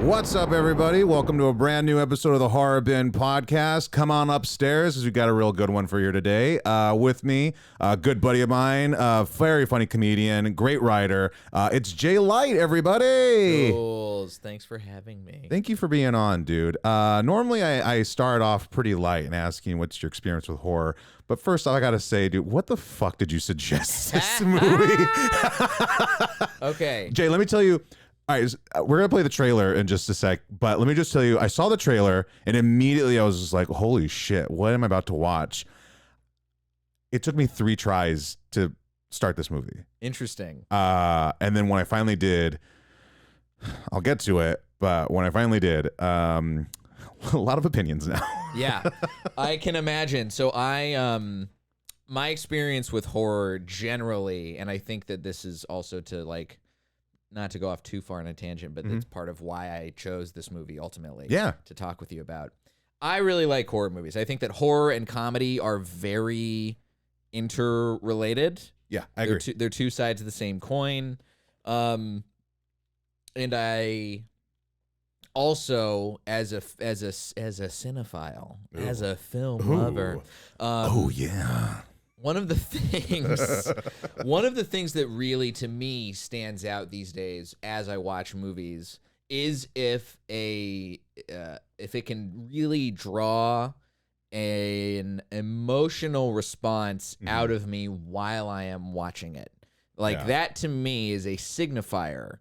What's up, everybody? Welcome to a brand new episode of the Horror Bin Podcast. Come on upstairs, because we've got a real good one for you today. With me, a good buddy of mine, very funny comedian, great writer. It's Jay Light, everybody. Jules, thanks for having me. Thank you for being on, dude. Normally, I start off pretty light and asking what's your experience with horror. But first, I gotta say, dude, what the fuck did you suggest this movie? Okay. Jay, let me tell you. All right, we're going to play the trailer in just a sec, but let me just tell you, I saw the trailer, and immediately I was just like, holy shit, what am I about to watch? It took me 3 tries to start this movie. Interesting. And then when I finally did, I'll get to it, but when I finally did, a lot of opinions now. Yeah, I can imagine. So my experience with horror generally, and I think that this is also to like, not to go off too far on a tangent, but that's part of why I chose this movie ultimately to talk with you about. I really like horror movies. I think that horror and comedy are very interrelated. Yeah, I agree. They're two sides of the same coin. And I also, as a cinephile, as a film lover, oh yeah. One of the things that really to me stands out these days as I watch movies is if it can really draw an emotional response out of me while I am watching it. Like that to me is a signifier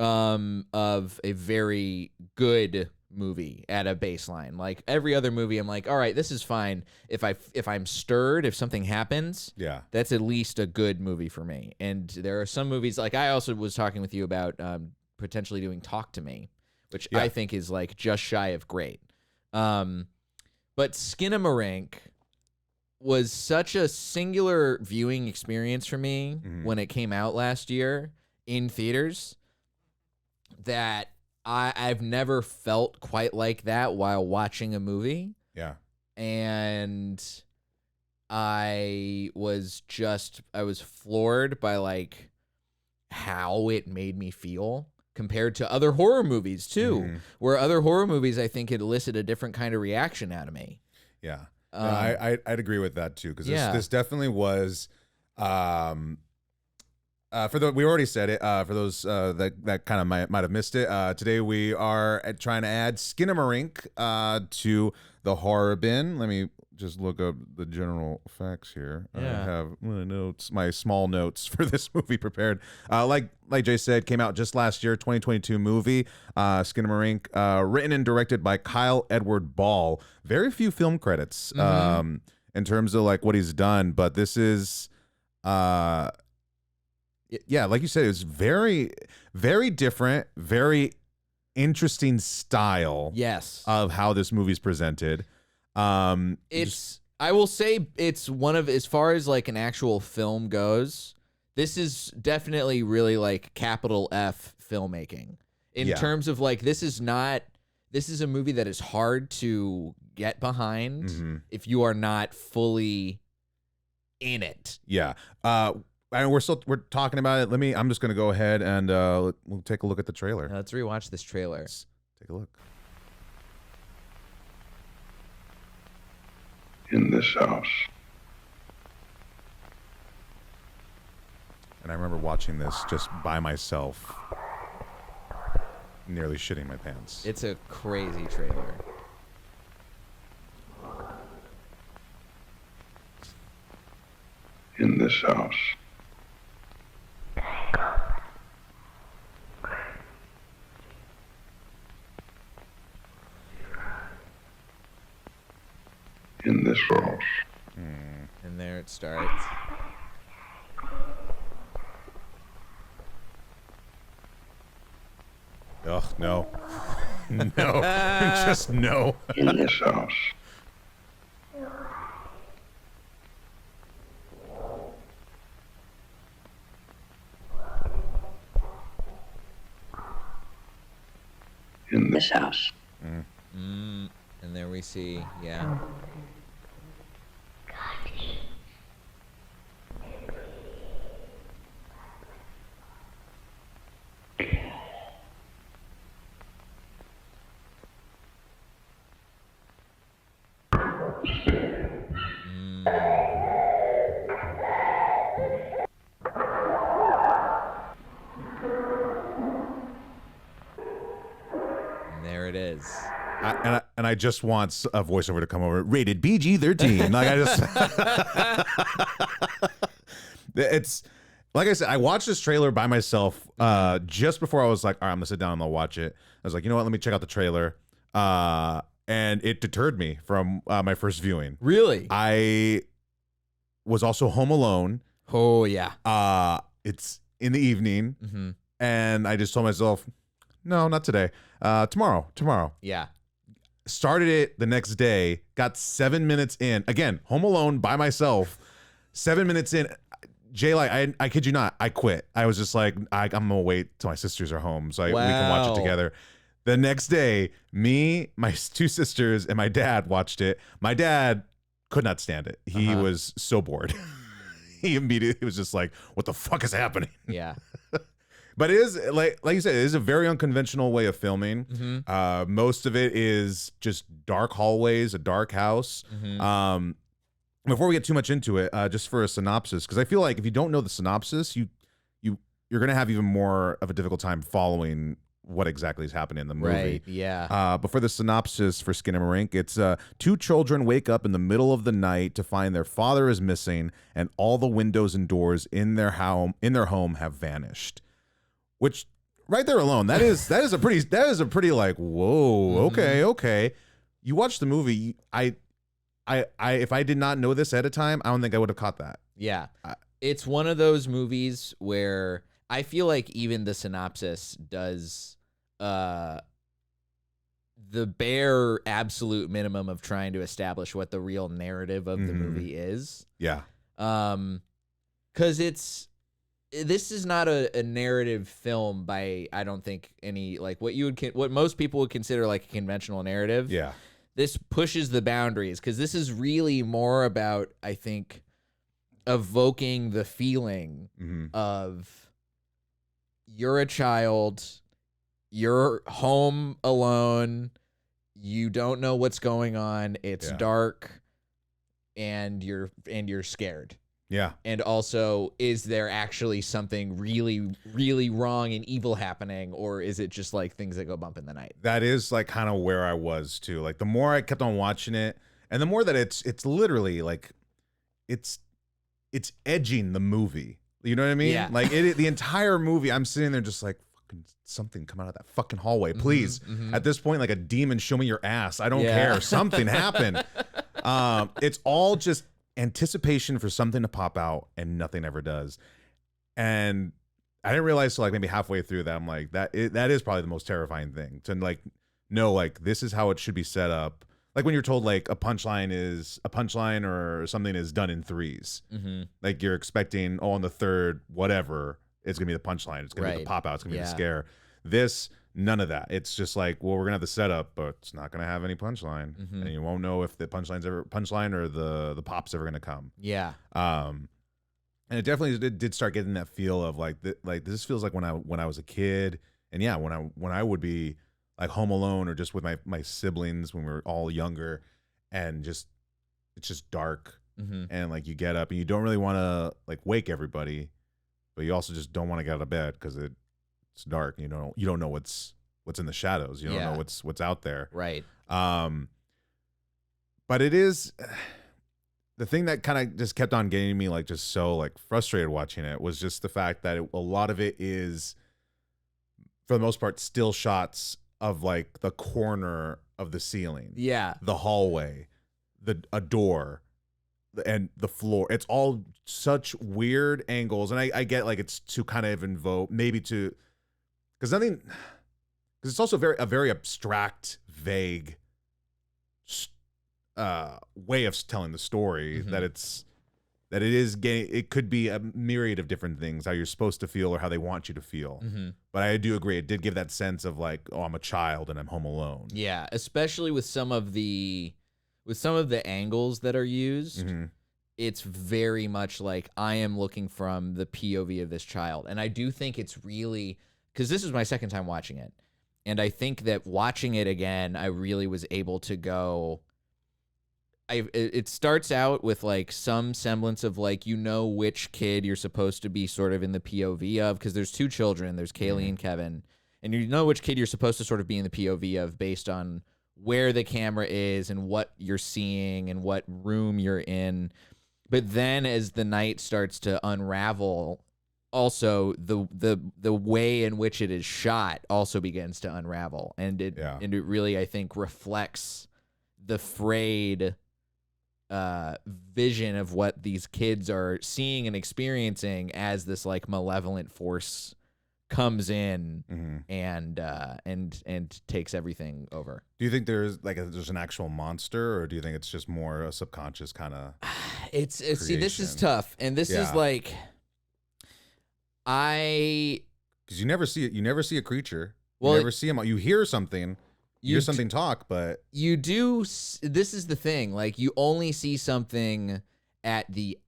of a very good movie at a baseline. Like every other movie, I'm like, all right, this is fine. If I'm stirred, if something happens, that's at least a good movie for me. And there are some movies, like I also was talking with you about potentially doing Talk to Me, which I think is like just shy of great. But Skinamarink was such a singular viewing experience for me when it came out last year in theaters that I've never felt quite like that while watching a movie. Yeah. And I was floored by like how it made me feel compared to other horror movies too, where other horror movies I think elicit a different kind of reaction out of me. Yeah. I'd agree with that too, because this definitely was we already said it. For those that kind of might have missed it, today we are trying to add Skinamarink to the horror bin. Let me just look up the general facts here. I have my small notes for this movie prepared. Like Jay said, came out just last year, 2022 movie. Skinamarink, written and directed by Kyle Edward Ball. Very few film credits in terms of like what he's done, but this is. Yeah, like you said, it was very, very different, very interesting style. Yes, of how this movie's presented. I will say it's one of, as far as like an actual film goes, this is definitely really like capital F filmmaking in terms of like this is a movie that is hard to get behind if you are not fully in it. Yeah. And we're talking about it. I'm just gonna go ahead and we'll take a look at the trailer. Let's rewatch this trailer. Let's take a look. In this house. And I remember watching this just by myself, nearly shitting my pants. It's a crazy trailer. In this house. In this house. And there it starts. Ugh, no. No. Just no. In this house. In this house. And there we see, yeah. it is. And I just want a voiceover to come over. Rated PG-13. Like I just, it's like I said. I watched this trailer by myself just before I was like, all right, I'm gonna sit down and I'll watch it. I was like, you know what? Let me check out the trailer. And it deterred me from my first viewing. Really? I was also home alone. Oh yeah. It's in the evening, and I just told myself, no, not today. Tomorrow. Yeah. Started it the next day. Got 7 minutes in. Again, home alone by myself. 7 minutes in. Jay, like I kid you not, I quit. I was just like, I'm gonna wait till my sisters are home so we can watch it together. The next day, me, my two sisters, and my dad watched it. My dad could not stand it. He was so bored. He immediately was just like, what the fuck is happening? Yeah. But it is, like you said, it is a very unconventional way of filming. Most of it is just dark hallways, a dark house. Before we get too much into it, just for a synopsis, because I feel like if you don't know the synopsis, you're going to have even more of a difficult time following what exactly is happening in the movie. Right, yeah. But for the synopsis for Skinamarink, it's two children wake up in the middle of the night to find their father is missing and all the windows and doors in their home have vanished. Which right there alone, that is a pretty like, whoa, okay. You watch the movie, I if I did not know this ahead of time, I don't think I would have caught that. Yeah. It's one of those movies where I feel like even the synopsis does the bare absolute minimum of trying to establish what the real narrative of the movie is. Yeah. 'Cause this is not a narrative film by, I don't think, any, like, what most people would consider like a conventional narrative. Yeah. This pushes the boundaries, because this is really more about, I think, evoking the feeling of you're a child, you're home alone, you don't know what's going on, it's dark, and you're scared. Yeah. And also, is there actually something really, really wrong and evil happening, or is it just like things that go bump in the night? That is like kind of where I was too. Like the more I kept on watching it, and the more that it's literally like it's edging the movie. You know what I mean? Yeah. Like the entire movie, I'm sitting there just like, fucking something come out of that fucking hallway, please. At this point, like a demon, show me your ass. I don't care. Something happened. It's all just anticipation for something to pop out, and nothing ever does. And I didn't realize till like maybe halfway through that I'm like, that is probably the most terrifying thing, to like know like this is how it should be set up. Like when you're told like a punchline or something is done in threes. Like you're expecting, on the third whatever, it's gonna be the punchline, it's gonna be the pop out, it's gonna be the scare. This, none of that. It's just like, well, we're gonna have the setup, but it's not gonna have any punchline, and you won't know if the punchline or the pop's ever gonna come. Yeah. And it definitely did start getting that feel of like this feels like when I was a kid, and yeah, when I would be like home alone or just with my siblings when we were all younger, and it's just dark, and like you get up and you don't really want to like wake everybody, but you also just don't want to get out of bed because it's dark. You don't know what's in the shadows. You don't know what's out there. Right. But it is the thing that kind of just kept on getting me like just so like frustrated watching it was just the fact that a lot of it is, for the most part, still shots of like the corner of the ceiling. Yeah. The hallway, a door, and the floor. It's all such weird angles, and I get like it's to kind of invoke maybe to. Because it's also a very abstract, vague way of telling the story. It could be a myriad of different things, how you're supposed to feel or how they want you to feel. But I do agree, it did give that sense of like, oh, I'm a child and I'm home alone. Yeah, especially with some of the angles that are used. It's very much like I am looking from the POV of this child, and I do think it's really. Because this is my second time watching it. And I think that watching it again, I really was able to go. It starts out with like some semblance of like, which kid you're supposed to be sort of in the POV of. Because there's two children. There's Kaylee and Kevin. and you know which kid you're supposed to sort of be in the POV of based on where the camera is and what you're seeing and what room you're in. But then as the night starts to unravel, also the way in which it is shot also begins to unravel, and it really, I think, reflects the frayed vision of what these kids are seeing and experiencing as this like malevolent force comes in and takes everything over. Do you think there's an actual monster, or do you think it's just more a subconscious kind of? It's see, this is tough, and this is like because you never see it. You never see a creature. Well, you never see him. You hear something. You hear something talk, but you do. This is the thing. Like, you only see something at the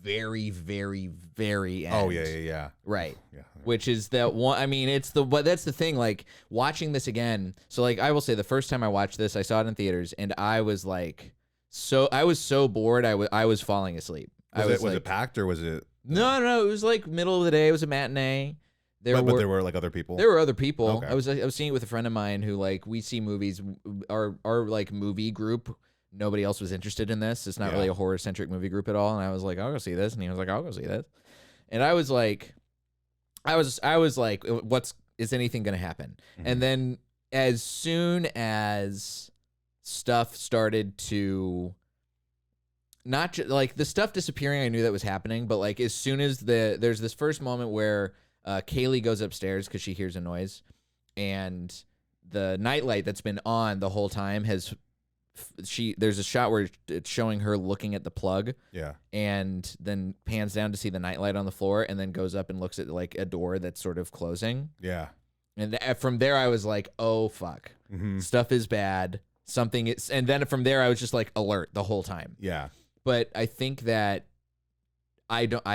very, very, very end. Oh yeah. Right. Yeah. Which is that one. I mean, but that's the thing. Like, watching this again. So like, I will say the first time I watched this, I saw it in theaters, and I was like, I was so bored. I was falling asleep. Was it packed, or was it? No. It was like middle of the day. It was a matinee. But there were like other people. There were other people. Okay. I was seeing it with a friend of mine who, like, we see movies. Our like movie group. Nobody else was interested in this. It's not really a horror centric movie group at all. And I was like, I'll go see this. And he was like, I'll go see this. And I was like, is anything gonna happen? Mm-hmm. And then as soon as stuff started to not just like the stuff disappearing, I knew that was happening. But like, as soon as there's this first moment where Kaylee goes upstairs because she hears a noise, and the nightlight that's been on the whole time there's a shot where it's showing her looking at the plug, and then pans down to see the nightlight on the floor, and then goes up and looks at like a door that's sort of closing. And from there I was like, oh fuck, stuff is bad, something is. And then from there I was just like alert the whole time. But I think that I don't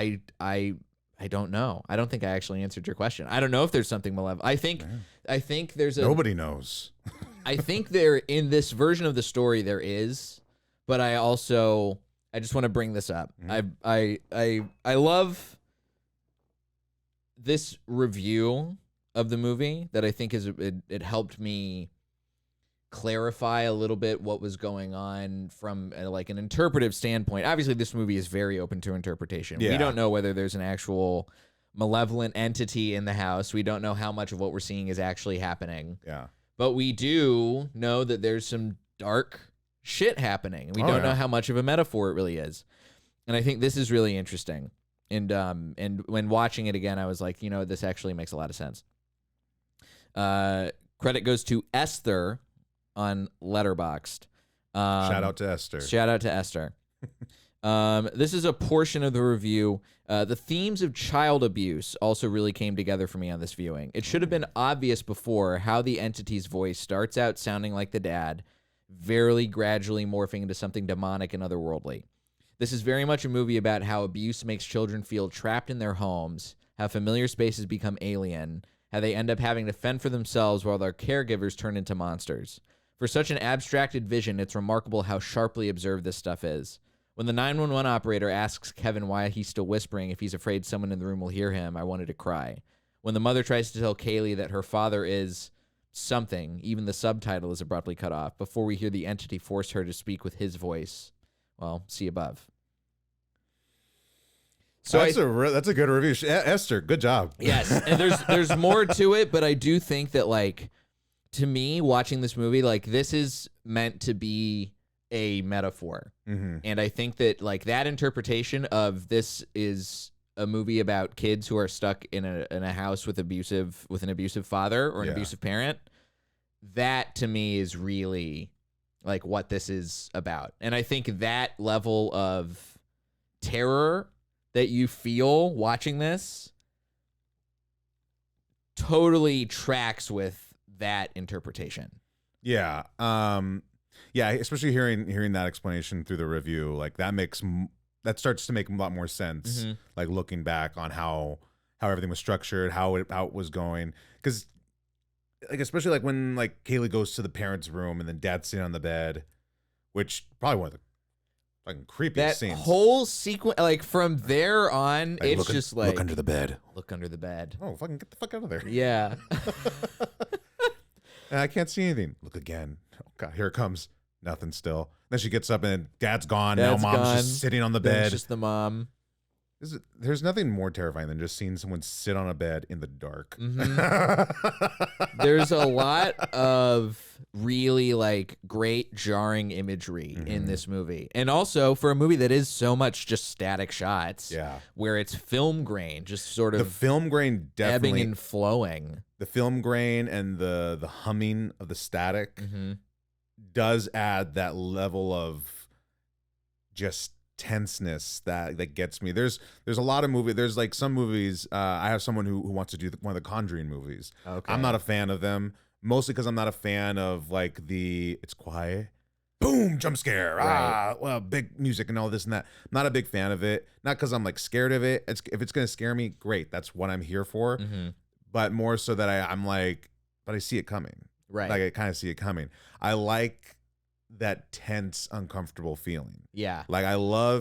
know. I don't think I actually answered your question. I don't know if there's something malevolent. I think there's nobody knows. I think there, in this version of the story, there is, but I just want to bring this up. I love this review of the movie that I think it helped me clarify a little bit what was going on from like an interpretive standpoint. Obviously, this movie is very open to interpretation. We don't know whether there's an actual malevolent entity in the house. We don't know how much of what we're seeing is actually happening. But we do know that there's some dark shit happening, and we don't know how much of a metaphor it really is. And I think this is really interesting. And when watching it again, I was like, this actually makes a lot of sense. Credit goes to Esther on Letterboxd. Shout out to Esther. This is a portion of the review. The themes of child abuse also really came together for me on this viewing. It should have been obvious before how the entity's voice starts out sounding like the dad, very gradually morphing into something demonic and otherworldly. This is very much a movie about how abuse makes children feel trapped in their homes, how familiar spaces become alien, how they end up having to fend for themselves while their caregivers turn into monsters. For such an abstracted vision, it's remarkable how sharply observed this stuff is. When the 911 operator asks Kevin why he's still whispering if he's afraid someone in the room will hear him, I wanted to cry. When the mother tries to tell Kaylee that her father is something, even the subtitle is abruptly cut off before we hear the entity force her to speak with his voice. Well, see above. So that's a good review. Esther, good job. Yes, and there's more to it, but I do think that, like, to me, watching this movie, like, this is meant to be a metaphor. And I think that, like, that interpretation of this is a movie about kids who are stuck in a house with an abusive father or an abusive parent, that to me is really like what this is about. And I think that level of terror that you feel watching this totally tracks with that interpretation. Yeah. Yeah, especially hearing that explanation through the review, like that starts to make a lot more sense. Like looking back on how everything was structured, how it was going, because like especially like when like Kaylee goes to the parents' room and then Dad's sitting on the bed, which probably one of the fucking creepy That scenes. whole sequence, like from there on, Like, it's just like look under the bed. look under the bed. Oh, fucking get the fuck out of there. Yeah. And I can't see anything. Look again. Oh God, here it comes. Nothing still. Then she gets up and Dad's gone. Dad's now Mom's gone. just sitting on the Then bed. it's just the mom. There's nothing more terrifying than just seeing someone sit on a bed in the dark. There's a lot of really like great jarring imagery in this movie. And also for a movie that is so much just static shots, Yeah. where it's film grain, just sort The of film grain definitely. ebbing and flowing. The film grain and the humming of the static does add that level of just tenseness that gets me. There's a lot of movies. There's like some movies. I have someone who wants to do one of the Conjuring movies. Okay. I'm not a fan of them, mostly because I'm not a fan of like it's quiet, boom, jump scare, Right. well, big music and all this and that. I'm not a big fan of it. Not because I'm like scared of it. If it's gonna scare me, great. That's what I'm here for. But more so that I'm like, but I see it coming. Right. Like I kind of see it coming. I like that tense, uncomfortable feeling. Yeah. Like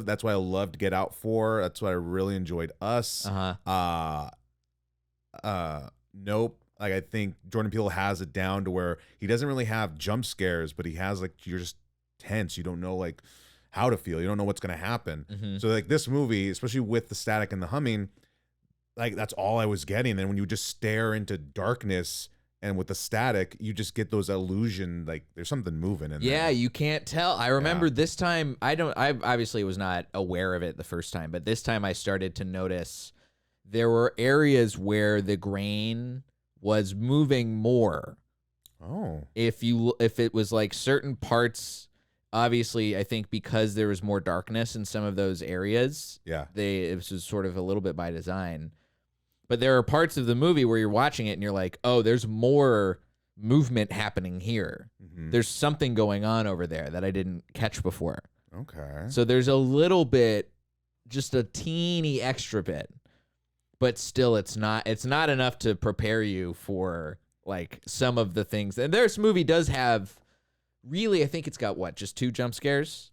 that's why I loved Get Out 4. That's why I really enjoyed Us. Nope. Like I think Jordan Peele has it down to where he doesn't really have jump scares, but he has like, you're just tense. You don't know like how to feel. You don't know what's going to happen. So like this movie, especially with the static and the humming, like that's all I was getting. And when you just stare into darkness and with the static, you just get those illusion, like there's something moving in there. Yeah, you can't tell. I remember this time, I obviously was not aware of it the first time, but this time I started to notice there were areas where the grain was moving more. Oh. If it was like certain parts, obviously I think because there was more darkness in some of those areas, Yeah. it was sort of a little bit by design. But there are parts of the movie where you're watching it and you're like, oh, there's more movement happening here. There's something going on over there that I didn't catch before. Okay. So there's a little bit, just a teeny extra bit, but still it's not enough to prepare you for like some of the things. And this movie does have really, I think it's got just 2 jump scares?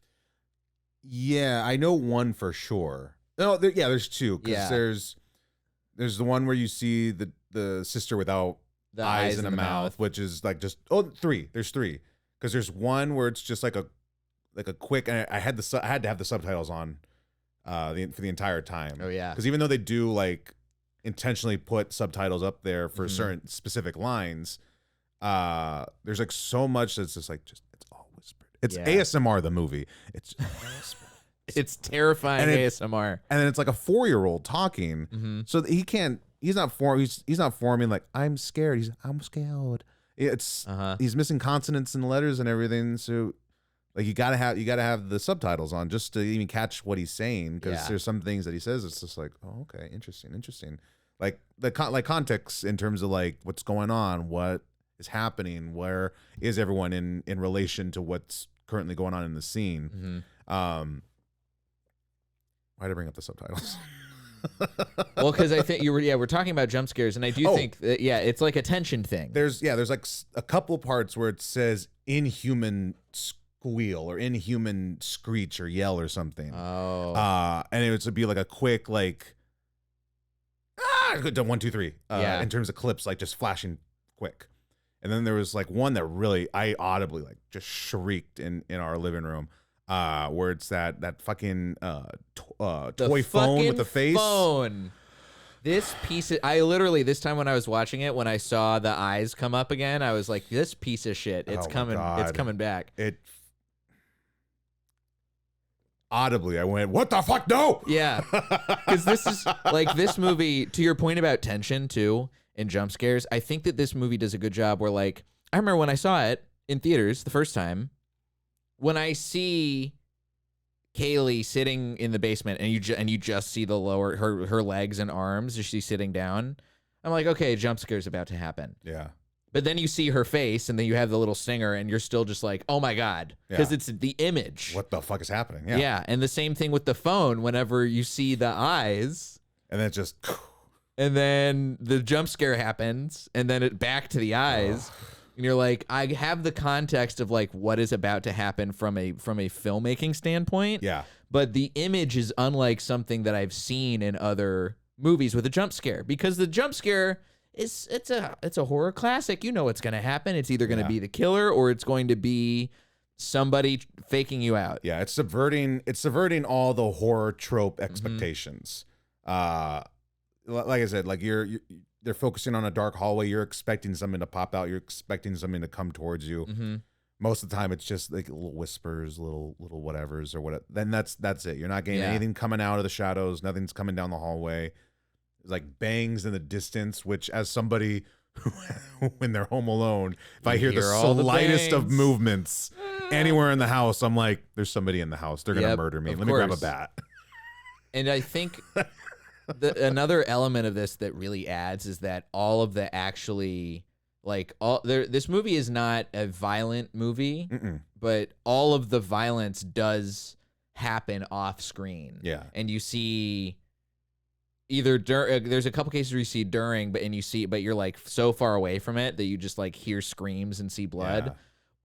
Yeah, I know one for sure. No, there's 2. Because there's the one where you see the sister without The eyes in a mouth, which is like just 3. There's 3 because there's one where it's just like a quick. And I had to have the subtitles on for the entire time. Oh yeah, because even though they do like intentionally put subtitles up there for certain specific lines, there's like so much that's just it's all whispered. It's ASMR the movie. It's just all whispered. It's terrifying ASMR. And then it's like a 4-year-old talking. So that he's not forming like I'm scared. I'm scared. It's he's missing consonants and letters and everything. So like you gotta have the subtitles on just to even catch what he's saying, because there's some things that he says it's just like, oh, okay, interesting. Like context in terms of like what's going on, what is happening, where is everyone in relation to what's currently going on in the scene. Why did I bring up the subtitles? Well, because I think we're talking about jump scares, and I do think that, it's like a tension thing. There's like a couple parts where it says inhuman squeal or inhuman screech or yell or something. Oh. And it would be like a quick like 1, 2, 3. In terms of clips, like just flashing quick. And then there was like one that really I audibly like just shrieked in our living room. Where it's that fucking toy phone with the face. Phone. This piece of, I literally, this time when I was watching it, when I saw the eyes come up again, I was like, this piece of shit, it's coming back. It audibly I went, what the fuck, no. Yeah. Because this is like, this movie, to your point about tension too and jump scares, I think that this movie does a good job where, like, I remember when I saw it in theaters the first time, when I see Kaylee sitting in the basement and you just see the lower her legs and arms as she's sitting down, I'm like, okay, jump scare's about to happen. Yeah. But then you see her face and then you have the little stinger and you're still just like, oh my God, because it's the image. What the fuck is happening? Yeah. Yeah. And the same thing with the phone. Whenever you see the eyes, and then it just, and then the jump scare happens, and then it back to the eyes. And you're like, I have the context of like what is about to happen from a filmmaking standpoint. Yeah. But the image is unlike something that I've seen in other movies with a jump scare, because the jump scare it's a horror classic. You know what's going to happen. It's either going to be the killer or it's going to be somebody faking you out. Yeah, it's subverting all the horror trope expectations. Like I said, like they're focusing on a dark hallway. You're expecting something to pop out. You're expecting something to come towards you. Most of the time, it's just like little whispers, little whatevers or whatever. Then that's it. You're not getting anything coming out of the shadows. Nothing's coming down the hallway. It's like bangs in the distance, which as somebody who, when they're home alone, if I hear the slightest of movements anywhere in the house, I'm like, there's somebody in the house. They're going to murder me. Let me grab a bat. And I think another element of this that really adds is that all of the actually, like, this movie is not a violent movie, but all of the violence does happen off screen. Yeah. And you see either there's a couple cases where you see during, but you're like so far away from it that you just like hear screams and see blood. Yeah.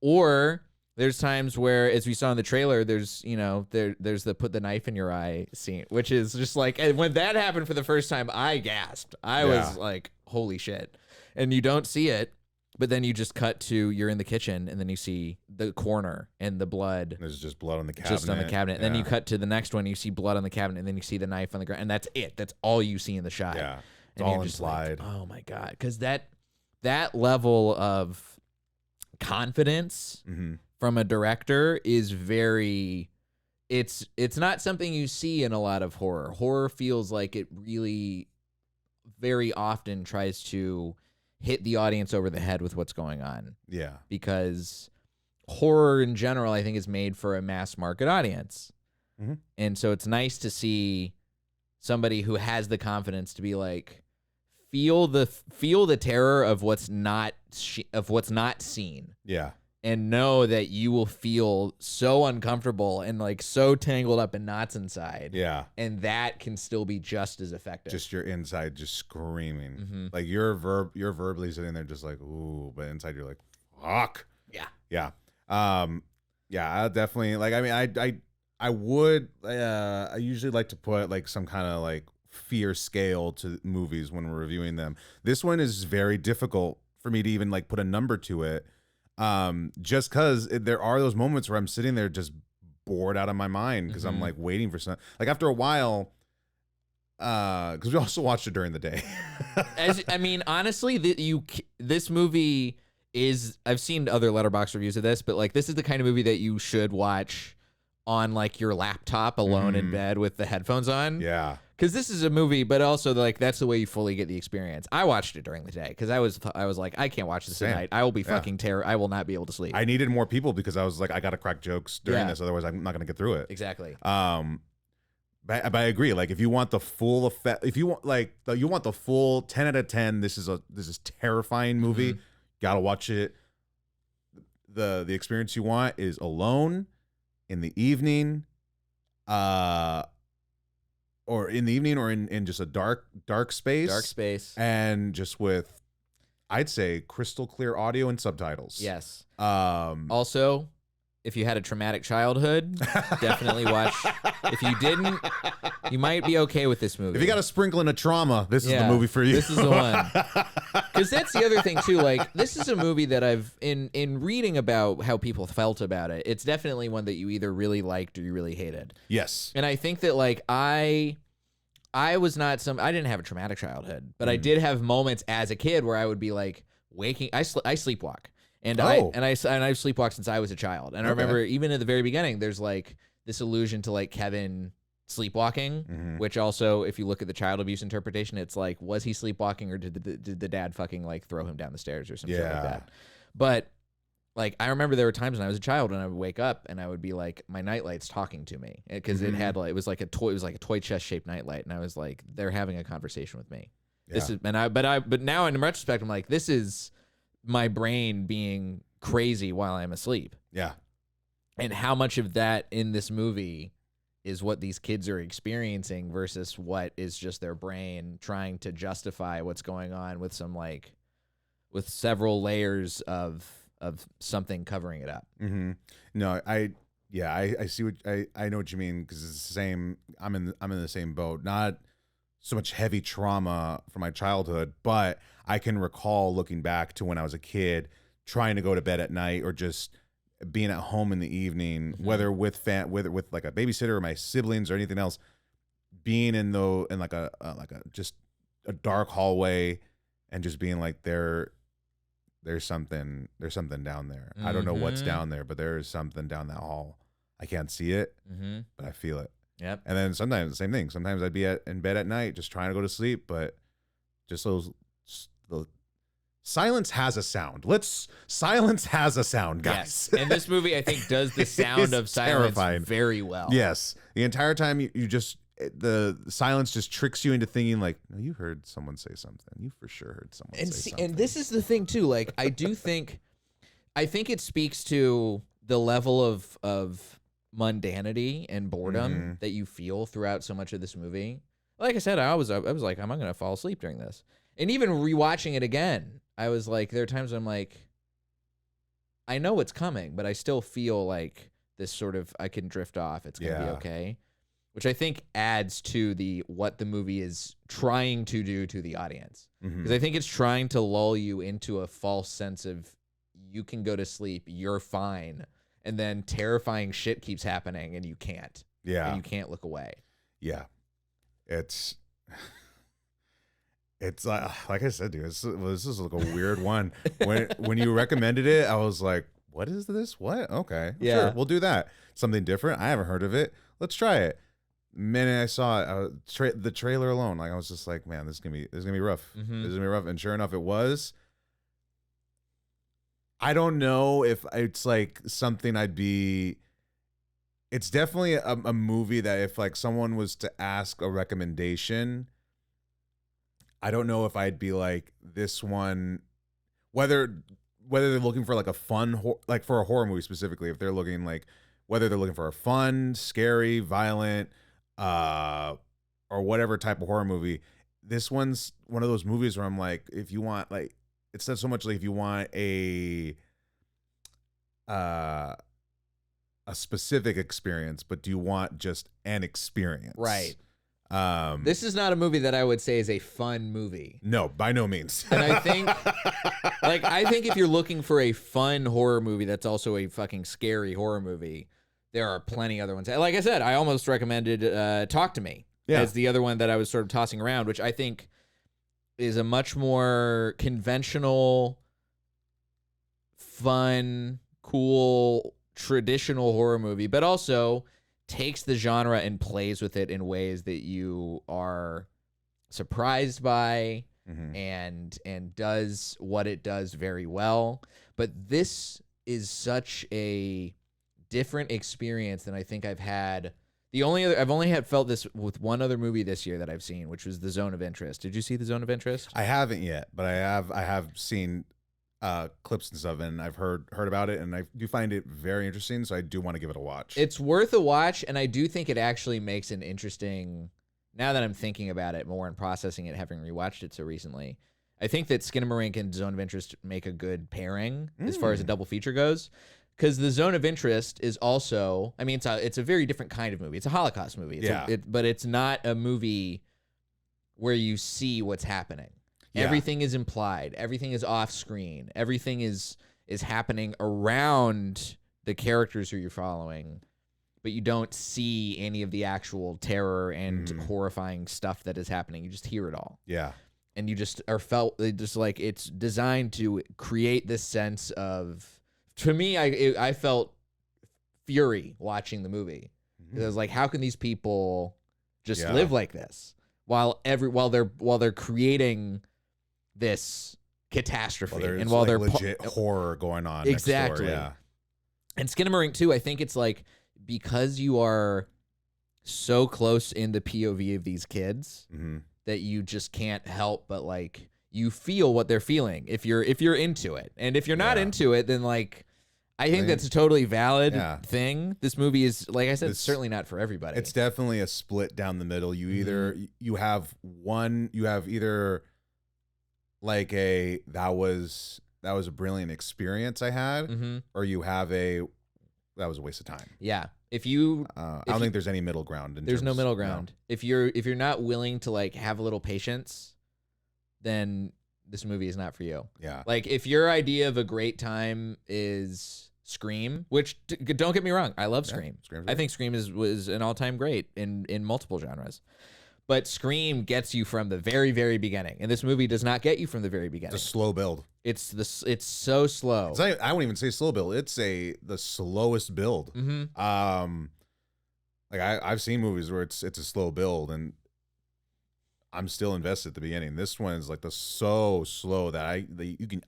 Or there's times where, as we saw in the trailer, there's the put the knife in your eye scene, which is just like, and when that happened for the first time, I gasped. I was like, holy shit. And you don't see it, but then you just cut to, you're in the kitchen, and then you see the corner and the blood. There's just blood on the cabinet. Just on the cabinet. And then you cut to the next one, you see blood on the cabinet, and then you see the knife on the ground. And that's it. That's all you see in the shot. Yeah. It's and all you're just implied. like, oh my God. Because that level of confidence from a director is very, it's not something you see in a lot of horror. Horror feels like it really very often tries to hit the audience over the head with what's going on. Yeah. Because horror in general, I think, is made for a mass market audience. And so it's nice to see somebody who has the confidence to be like, feel the terror of what's not seen. Yeah. And know that you will feel so uncomfortable and like so tangled up in knots inside. Yeah. And that can still be just as effective. Just your inside just screaming. Like you're verbally sitting there just like, ooh, but inside you're like, fuck. Yeah. Yeah. Yeah, I definitely, like, I mean, I usually like to put like some kind of like fear scale to movies when we're reviewing them. This one is very difficult for me to even like put a number to it. Just because there are those moments where I'm sitting there just bored out of my mind because I'm like waiting for something. Like after a while, because we also watched it during the day. I mean, honestly, this movie is, I've seen other Letterboxd reviews of this, but like this is the kind of movie that you should watch on like your laptop alone in bed with the headphones on. Yeah. Because this is a movie, but also like that's the way you fully get the experience. I watched it during the day because I was like, I can't watch this at night. I will be fucking I will not be able to sleep. I needed more people because I was like, I gotta crack jokes during this, otherwise I'm not gonna get through it. Exactly. But I agree. Like if you want the full effect, if you want you want the full 10 out of 10, this is terrifying movie. Gotta watch it. The experience you want is alone in the evening, or in just a dark space, and just with, I'd say, crystal clear audio and subtitles. Yes. Also, if you had a traumatic childhood, definitely watch. If you didn't, you might be okay with this movie. If you got a sprinkling of trauma, this is the movie for you. This is the one. Because that's the other thing too. Like, this is a movie that I've in reading about how people felt about it. It's definitely one that you either really liked or you really hated. Yes. And I think that like I was not I didn't have a traumatic childhood, but I did have moments as a kid where I would be like waking. I sleepwalk. And I've sleepwalked since I was a child. And I remember even at the very beginning, there's like this allusion to like Kevin sleepwalking, which also, if you look at the child abuse interpretation, it's like, was he sleepwalking or did the dad fucking like throw him down the stairs or some shit like that? But like, I remember there were times when I was a child and I would wake up and I would be like, my nightlight's talking to me because it had like, it was like a toy chest shaped nightlight. And I was like, they're having a conversation with me. Yeah. But now in retrospect, I'm like, this is my brain being crazy while I'm asleep. Yeah. And how much of that in this movie is what these kids are experiencing versus what is just their brain trying to justify what's going on with some like with several layers of something covering it up. Mm-hmm. No, I see what I know what you mean, because it's the same. I'm in the same boat. Not so much heavy trauma from my childhood, but I can recall looking back to when I was a kid, trying to go to bed at night or just being at home in the evening, whether with like a babysitter or my siblings or anything else, being in like a just a dark hallway and just being like there's something down there. I don't know what's down there, but there is something down that hall. I can't see it, but I feel it. Yep. And then sometimes the same thing. Sometimes I'd be in bed at night just trying to go to sleep, but just the silence has a sound. Silence has a sound, guys. Yes. And this movie, I think, does the sound of silence terrifying. very well. Yes. The entire time you just the silence just tricks you into thinking like, no, you heard someone say something. You for sure heard someone say something. And this is the thing too. Like, I think it speaks to the level of mundanity and boredom that you feel throughout so much of this movie. Like I said, I was like, am I going to fall asleep during this? And even rewatching it again, I was like, there are times I'm like, I know what's coming, but I still feel like this sort of, I can drift off. It's going to be okay. Which I think adds to what the movie is trying to do to the audience. Because I think it's trying to lull you into a false sense of you can go to sleep, you're fine. And then terrifying shit keeps happening and you can't. Yeah. And you can't look away. Yeah. It's like I said, dude, this is like a weird one. When you recommended it, I was like, what is this? What? Okay. Yeah. Sure, we'll do that. Something different. I haven't heard of it. Let's try it. Minute I saw it, the trailer alone, like I was just like, man, this is gonna be rough. This is gonna be rough. And sure enough, it was. I don't know if it's like something it's definitely a movie that if like someone was to ask a recommendation, I don't know if I'd be like this one, whether they're looking for like a fun, like for a horror movie specifically, if they're looking like, whether they're looking for a fun, scary, violent, or whatever type of horror movie, this one's one of those movies where I'm like, if you want, like, it's not so much like if you want a specific experience, but do you want just an experience? Right. This is not a movie that I would say is a fun movie. No, by no means. And I think, if you're looking for a fun horror movie that's also a fucking scary horror movie, there are plenty other ones. Like I said, I almost recommended Talk to Me as the other one that I was sort of tossing around, which I think is a much more conventional, fun, cool, traditional horror movie, but also takes the genre and plays with it in ways that you are surprised by and does what it does very well. But this is such a different experience than I think I've had. I've only felt this with one other movie this year that I've seen, which was The Zone of Interest. Did you see The Zone of Interest? I haven't yet, but I have seen clips and stuff, and I've heard about it, and I do find it very interesting, so I do want to give it a watch. It's worth a watch, and I do think it actually makes an interesting, now that I'm thinking about it more and processing it, having rewatched it so recently, I think that Skinamarink and Zone of Interest make a good pairing as far as a double feature goes. Because The Zone of Interest is also, I mean, it's a very different kind of movie. It's a Holocaust movie. But it's not a movie where you see what's happening. Yeah. Everything is implied. Everything is off screen. Everything is happening around the characters who you're following, but you don't see any of the actual terror and horrifying stuff that is happening. You just hear it all. Yeah. And you just are just like it's designed to create this sense of, to me, I felt fury watching the movie. I was like, how can these people just live like this while they're creating this catastrophe and while there's legit horror going on exactly next door, yeah. And Skinamarink too, I think it's like, because you are so close in the POV of these kids that you just can't help but like you feel what they're feeling if you're into it. And if you're not into it, then like I think that's a totally valid thing. This movie is, like I said, it's certainly not for everybody. It's definitely a split down the middle. You either you have either like that was a brilliant experience I had, Mm-hmm. or you have that was a waste of time. Yeah. If you I don't think there's any middle ground. There's no middle no. ground. If you're not willing to like have a little patience, then this movie is not for you. Yeah. Like if your idea of a great time is Scream, which don't get me wrong, I love Scream. Scream's I think Scream was an all-time great in multiple genres. But Scream gets you from the very, very beginning, and this movie does not get you from the very beginning. It's a slow build. It's so slow. It's not, I won't even say slow build. It's the slowest build. Mm-hmm. Like I've seen movies where it's a slow build, and I'm still invested at the beginning. This one is like so slow that I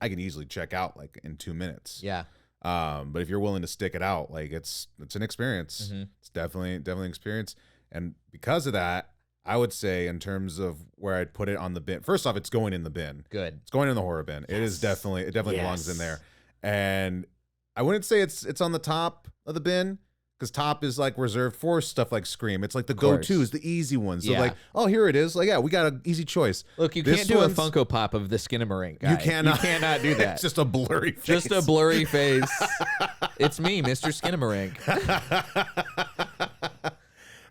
can easily check out like in 2 minutes. Yeah. But if you're willing to stick it out, like it's an experience. Mm-hmm. It's definitely an experience, and because of that, I would say in terms of where I'd put it on the bin. First off, it's going in the bin. Good. It's going in the horror bin. It is definitely belongs in there. And I wouldn't say it's on the top of the bin, because top is like reserved for stuff like Scream. It's like the go-tos, the easy ones. So Yeah. like, oh, here it is. Like, yeah, we got an easy choice. Look, you This can't do a one's- Funko Pop of the Skinamarink guy. You cannot do that. It's just a blurry face. Just a blurry face. It's me, Mr. Skinamarink.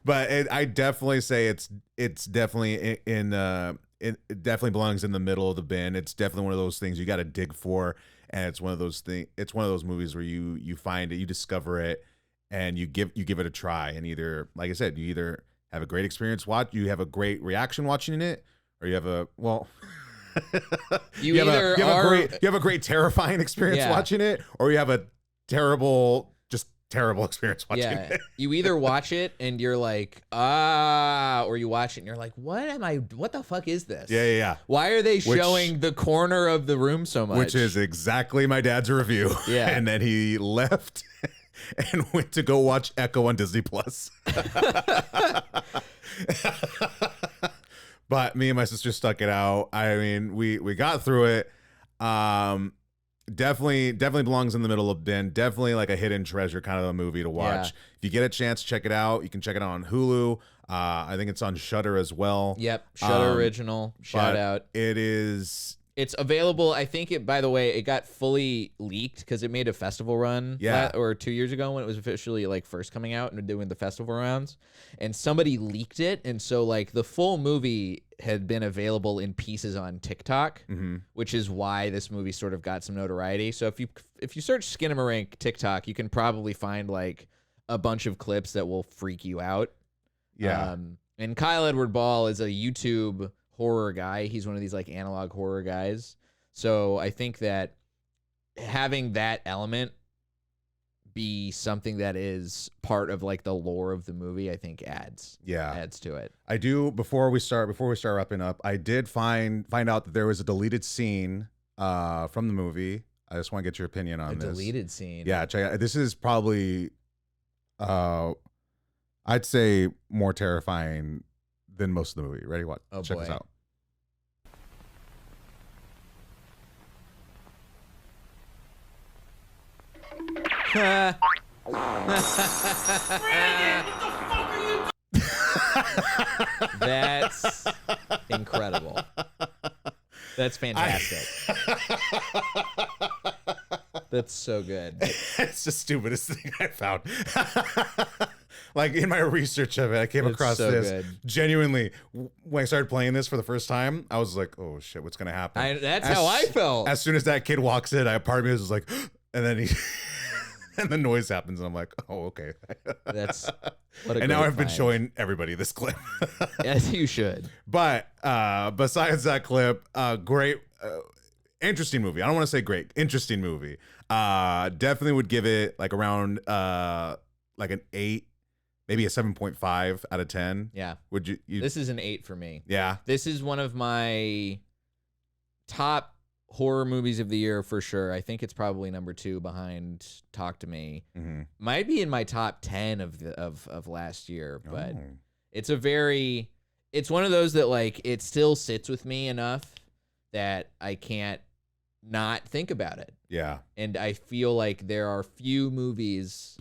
But I definitely say it's definitely it definitely belongs in the middle of the bin. It's definitely one of those things you got to dig for, and it's one of those movies where you find it, you discover it, and you give it a try, and either, like I said, you either have a great experience you have a great reaction watching it, or you have a you have a great terrifying experience watching it, or you have a terrible experience watching it. You either watch it and you're like, or you watch it and you're like, what the fuck is this? Yeah. Why are they showing the corner of the room so much? Which is exactly my dad's review. Yeah. And then he left and went to go watch Echo on Disney Plus. But me and my sister stuck it out. I mean, we got through it. Definitely belongs in the middle of bin. Definitely like a hidden treasure kind of a movie to watch. Yeah. If you get a chance, check it out. You can check it out on Hulu. I think it's on Shudder as well. Yep. Shudder original. Shout out. It's available. I think by the way, it got fully leaked because it made a festival run. Or 2 years ago when it was officially like first coming out and doing the festival rounds, and somebody leaked it. And so like the full movie had been available in pieces on TikTok, which is why this movie sort of got some notoriety. So if you search Skinamarink TikTok, you can probably find like a bunch of clips that will freak you out. Yeah. And Kyle Edward Ball is a YouTube horror guy. He's one of these like analog horror guys. So I think that having that element be something that is part of like the lore of the movie, I think adds to it. I do, before we start wrapping up, I did find out that there was a deleted scene from the movie. I just want to get your opinion on this. Deleted scene. Yeah, check it out. This is probably I'd say more terrifying than most of the movie. Ready? What? Oh, check boy. this out. That's incredible. That's fantastic. That's so good. It's the stupidest thing I found. Like in my research of it, I came across so this. good. Genuinely, when I started playing this for the first time, I was like, "Oh shit, what's gonna happen?" That's how I felt. As soon as that kid walks in, part of me was like, and then and the noise happens, and I'm like, "Oh, okay." That's what a and now great I've been find. showing everybody this clip. As you should. But besides that clip, great, interesting movie. I don't want to say great, interesting movie. Definitely would give it like around like an 8, maybe a 7.5 out of 10. Yeah. Would you? This is an 8 for me. Yeah. This is one of my top horror movies of the year for sure. I think it's probably number 2 behind Talk to Me. Mm-hmm. Might be in my top 10 of last year, but Oh. it's one of those that like it still sits with me enough that I can't not think about it. Yeah. And I feel like there are few movies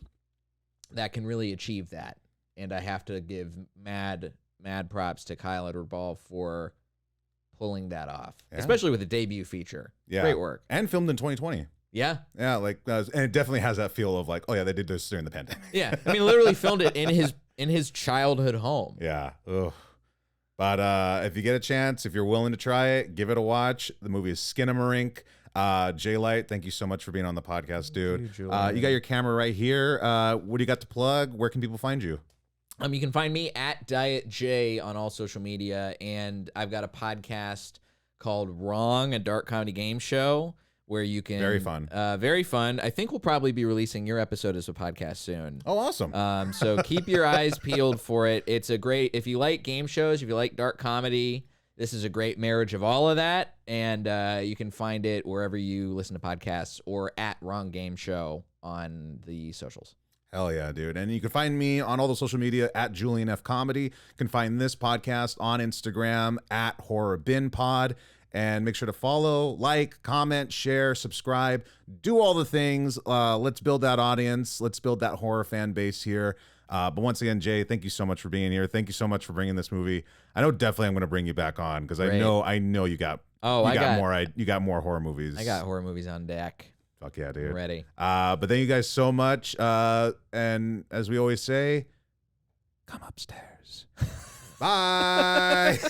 that can really achieve that. And I have to give mad props to Kyle Edward Ball for pulling that off, Yeah. especially with a debut feature. Yeah. Great work. And filmed in 2020. Yeah. Yeah, like, and it definitely has that feel of like, oh yeah, they did this during the pandemic. Yeah. I mean, literally filmed it in his childhood home. Yeah. Ugh. But if you get a chance, if you're willing to try it, give it a watch. The movie is Skinamarink. J-Light, thank you so much for being on the podcast, dude. you, You got your camera right here. What do you got to plug? Where can people find you? You can find me at Diet J on all social media, and I've got a podcast called Wrong, a dark comedy game show where you can Very fun. Very fun. I think we'll probably be releasing your episode as a podcast soon. Oh, awesome. So keep your eyes peeled for it. It's a great, if you like game shows, if you like dark comedy, this is a great marriage of all of that. And you can find it wherever you listen to podcasts or at Wrong Game Show on the socials. Hell yeah, dude. And you can find me on all the social media at Julian F. Comedy. You can find this podcast on Instagram at Horror Bin Pod. And make sure to follow, like, comment, share, subscribe, do all the things. Let's build that audience. Let's build that horror fan base here. But once again, Jay, thank you so much for being here. Thank you so much for bringing this movie. I know definitely I'm going to bring you back on because I know you got more horror movies. I got horror movies on deck. Fuck yeah, dude. I'm ready. But thank you guys so much. And as we always say, come upstairs. Bye.